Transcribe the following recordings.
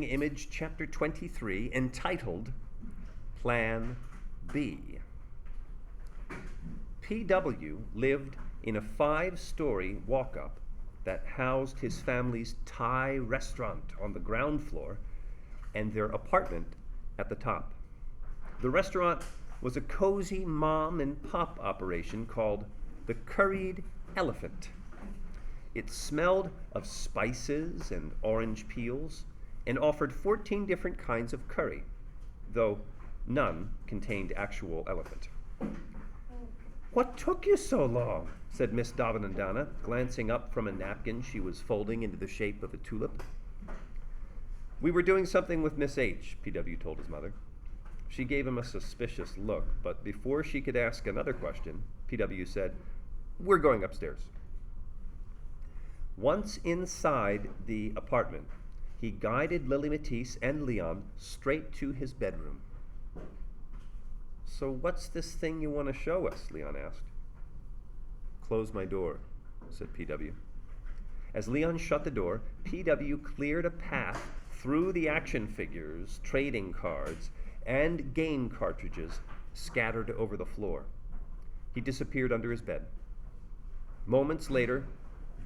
Image chapter 23 entitled Plan B. P.W. lived in a 5-story walk-up that housed his family's Thai restaurant on the ground floor and their apartment at the top. The restaurant was a cozy mom and pop operation called the Curried Elephant. It smelled of spices and orange peels and offered 14 different kinds of curry, though none contained actual elephant. "What took you so long?" said Miss Davanandana, glancing up from a napkin she was folding into the shape of a tulip. "We were doing something with Miss H," P.W. told his mother. She gave him a suspicious look, but before she could ask another question, P.W. said, "We're going upstairs." Once inside the apartment, he guided Lily Matisse and Leon straight to his bedroom. "So what's this thing you want to show us?" Leon asked. "Close my door," said P.W. As Leon shut the door, P.W. cleared a path through the action figures, trading cards, and game cartridges scattered over the floor. He disappeared under his bed. Moments later,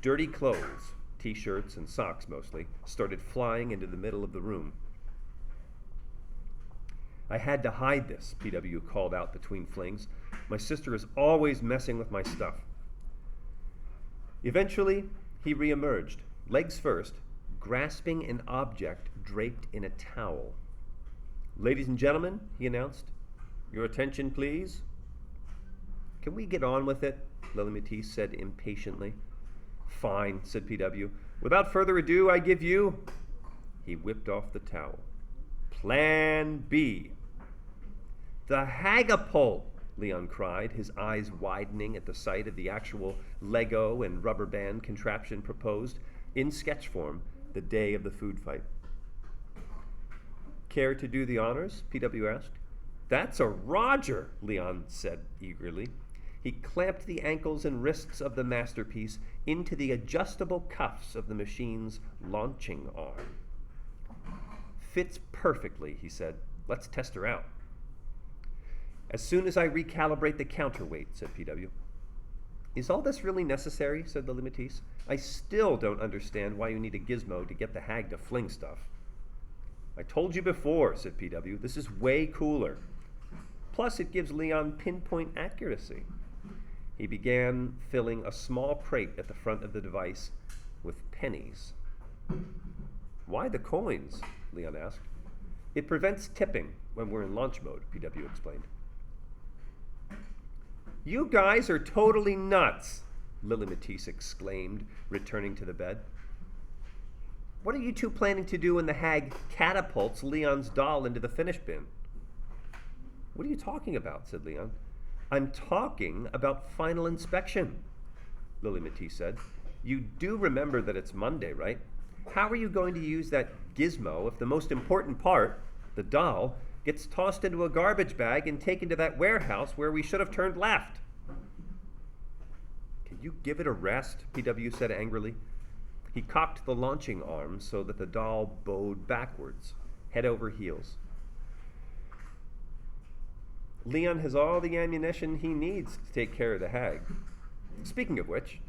dirty clothes, t-shirts and socks mostly, started flying into the middle of the room. "I had to hide this," P.W. called out between flings. "My sister is always messing with my stuff." Eventually, he reemerged, legs first, grasping an object draped in a towel. "Ladies and gentlemen," he announced, "your attention, please." "Can we get on with it?" Lily Matisse said impatiently. "Fine," said P.W. "Without further ado, I give you—" He whipped off the towel. "Plan B." "The Hagapult!" Leon cried, his eyes widening at the sight of the actual Lego and rubber band contraption proposed, in sketch form, the day of the food fight. "Care to do the honors?" P.W. asked. "That's a Roger," Leon said eagerly. He clamped the ankles and wrists of the masterpiece into the adjustable cuffs of the machine's launching arm. "Fits perfectly," he said. "Let's test her out." "As soon as I recalibrate the counterweight," said P.W. "Is all this really necessary?" said Lily Matisse. "I still don't understand why you need a gizmo to get the hag to fling stuff." "I told you before," said P.W. "This is way cooler. Plus, it gives Leon pinpoint accuracy." He began filling a small crate at the front of the device with pennies. "Why the coins?" Leon asked. "It prevents tipping when we're in launch mode," P.W. explained. "You guys are totally nuts," Lily Matisse exclaimed, returning to the bed. "What are you two planning to do when the hag catapults Leon's doll into the finish bin?" "What are you talking about?" said Leon. "I'm talking about final inspection," Lily Matisse said. "You do remember that it's Monday, right? How are you going to use that gizmo if the most important part, the doll, gets tossed into a garbage bag and taken to that warehouse where we should have turned left?" "Can you give it a rest?" P.W. said angrily. He cocked the launching arm so that the doll bowed backwards, head over heels. "Leon has all the ammunition he needs to take care of the hag. Speaking of which,"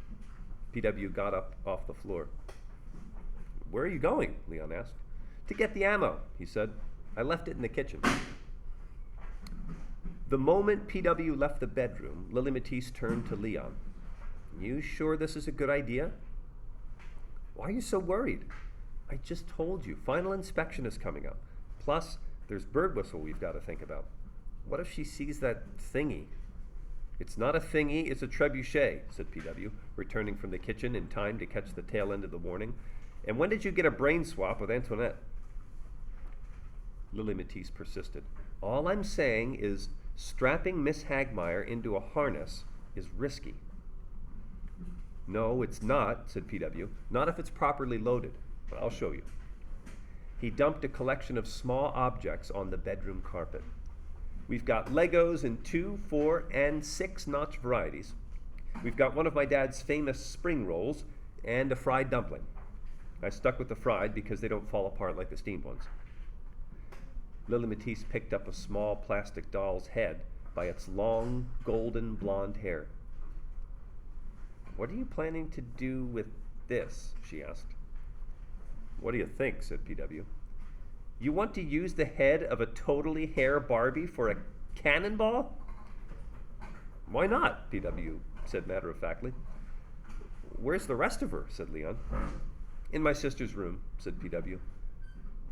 P.W. got up off the floor. "Where are you going?" Leon asked. "To get the ammo," he said. "I left it in the kitchen." The moment P.W. left the bedroom, Lily Matisse turned to Leon. "You sure this is a good idea?" "Why are you so worried?" "I just told you, final inspection is coming up. Plus, there's Birdwhistle we've got to think about. What if she sees that thingy?" "It's not a thingy, it's a trebuchet," said P.W., returning from the kitchen in time to catch the tail end of the warning. "And when did you get a brain swap with Antoinette?" Lily Matisse persisted. "All I'm saying is strapping Miss Hagmeyer into a harness is risky." "No, it's not," said P.W. "Not if it's properly loaded. But I'll show you." He dumped a collection of small objects on the bedroom carpet. "We've got Legos in 2, 4, and 6-notch varieties. We've got one of my dad's famous spring rolls and a fried dumpling. I stuck with the fried because they don't fall apart like the steamed ones. Lily Matisse picked up a small plastic doll's head by its long, golden blonde hair. What are you planning to do with this? She asked. What do you think? Said PW. You want to use the head of a totally hair Barbie for a cannonball? Why not? PW said matter-of-factly. Where's the rest of her? Said Leon. In my sister's room, said PW.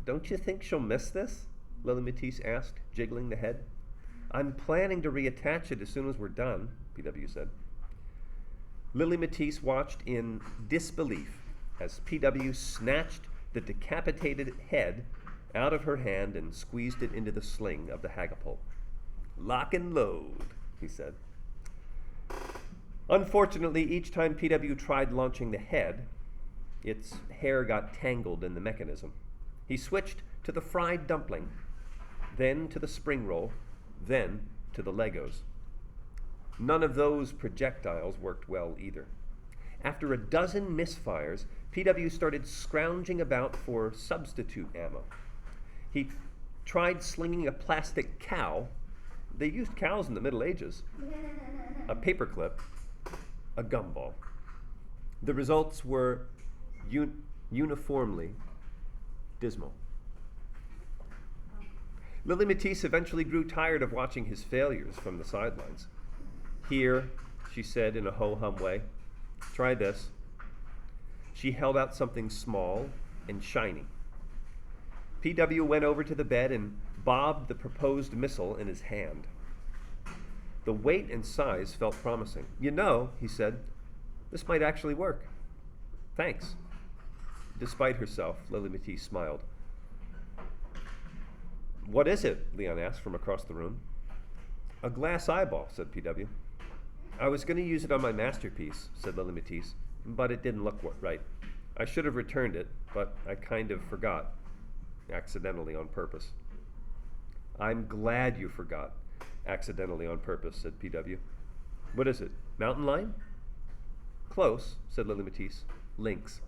Don't you think she'll miss this? Lily Matisse asked, jiggling the head. I'm planning to reattach it as soon as we're done, PW said. Lily Matisse watched in disbelief as PW snatched the decapitated head out of her hand and squeezed it into the sling of the hagapult. Lock and load, he said. Unfortunately, each time PW tried launching the head, its hair got tangled in the mechanism. He switched to the fried dumpling, then to the spring roll, then to the Legos. None of those projectiles worked well either. After a dozen misfires, PW started scrounging about for substitute ammo. He tried slinging a plastic cow. They used cows in the Middle Ages. A paperclip, a gumball. The results were uniformly dismal. Lily Matisse eventually grew tired of watching his failures from the sidelines. Here, she said in a ho-hum way, try this. She held out something small and shiny. PW went over to the bed and bobbed the proposed missile in his hand. The weight and size felt promising. You know, he said, this might actually work. Thanks. Despite herself, Lily Matisse smiled. What is it? Leon asked from across the room. A glass eyeball, said PW. I was going to use it on my masterpiece, said Lily Matisse, but it didn't look right. I should have returned it, but I kind of forgot. Accidentally on purpose. I'm glad you forgot. Accidentally on purpose, said PW. What is it? Mountain lion? Close, said Lily Matisse. Lynx.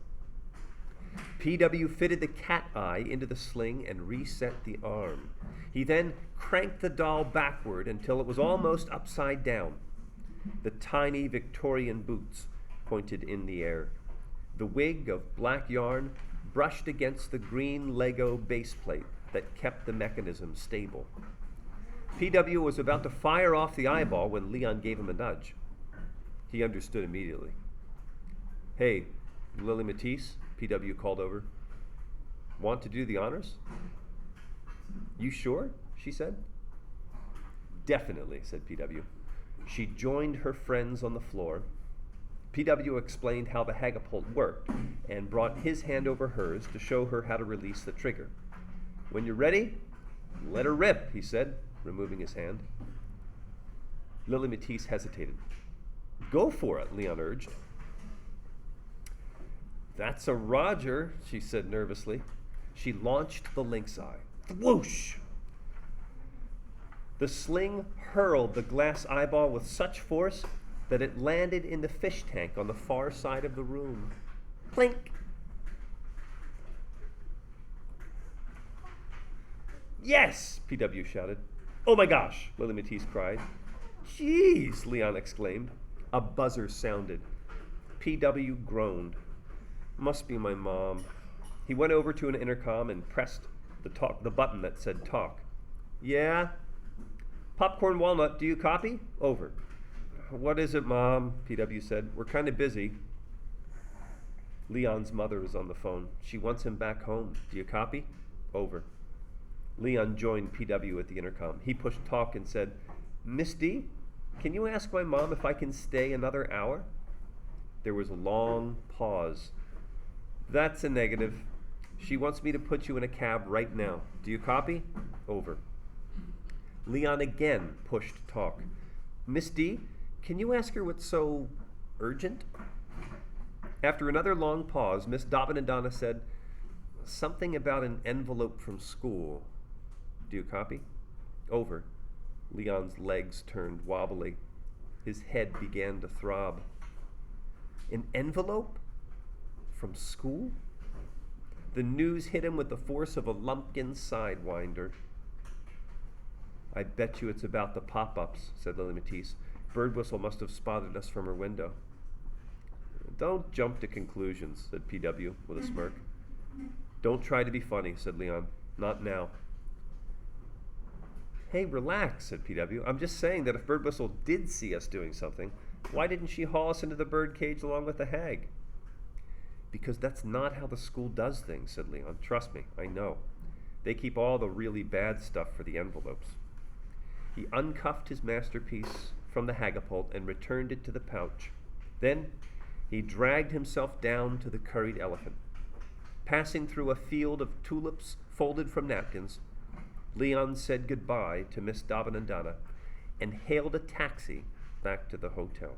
PW fitted the cat eye into the sling and reset the arm. He then cranked the doll backward until it was almost upside down. The tiny Victorian boots pointed in the air. The wig of black yarn brushed against the green Lego base plate that kept the mechanism stable. PW was about to fire off the eyeball when Leon gave him a nudge. He understood immediately. Hey, Lily Matisse, PW called over. Want to do the honors? You sure? She said. Definitely, said PW. She joined her friends on the floor. PW explained how the hagapult worked and brought his hand over hers to show her how to release the trigger. When you're ready, let her rip, he said, removing his hand. Lily Matisse hesitated. Go for it, Leon urged. That's a Roger, she said nervously. She launched the lynx eye. Whoosh! The sling hurled the glass eyeball with such force that it landed in the fish tank on the far side of the room. Plink! Yes, PW shouted. Oh my gosh, Lily Matisse cried. Jeez, Leon exclaimed. A buzzer sounded. PW groaned. Must be my mom. He went over to an intercom and pressed the button that said talk. Yeah? Popcorn Walnut, do you copy? Over. What is it, Mom? PW said. We're kind of busy. Leon's mother is on the phone. She wants him back home. Do you copy? Over. Leon joined PW at the intercom. He pushed talk and said, Miss D, can you ask my mom if I can stay another hour? There was a long pause. That's a negative. She wants me to put you in a cab right now. Do you copy? Over. Leon again pushed talk. Miss D, can you ask her what's so urgent? After another long pause, Miss Dobbin and Donna said, something about an envelope from school. Do you copy? Over. Leon's legs turned wobbly. His head began to throb. An envelope? From school? The news hit him with the force of a lumpkin sidewinder. I bet you it's about the pop-ups, said Lily Matisse. Birdwhistle must have spotted us from her window. Don't jump to conclusions, said P.W. with a smirk. Don't try to be funny, said Leon. Not now. Hey, relax, said P.W. I'm just saying that if Birdwhistle did see us doing something, why didn't she haul us into the bird cage along with the hag? Because that's not how the school does things, said Leon. Trust me, I know. They keep all the really bad stuff for the envelopes. He uncuffed his masterpiece from the hagapult and returned it to the pouch. Then he dragged himself down to the curried elephant. Passing through a field of tulips folded from napkins, Leon said goodbye to Miss Davanandana and hailed a taxi back to the hotel.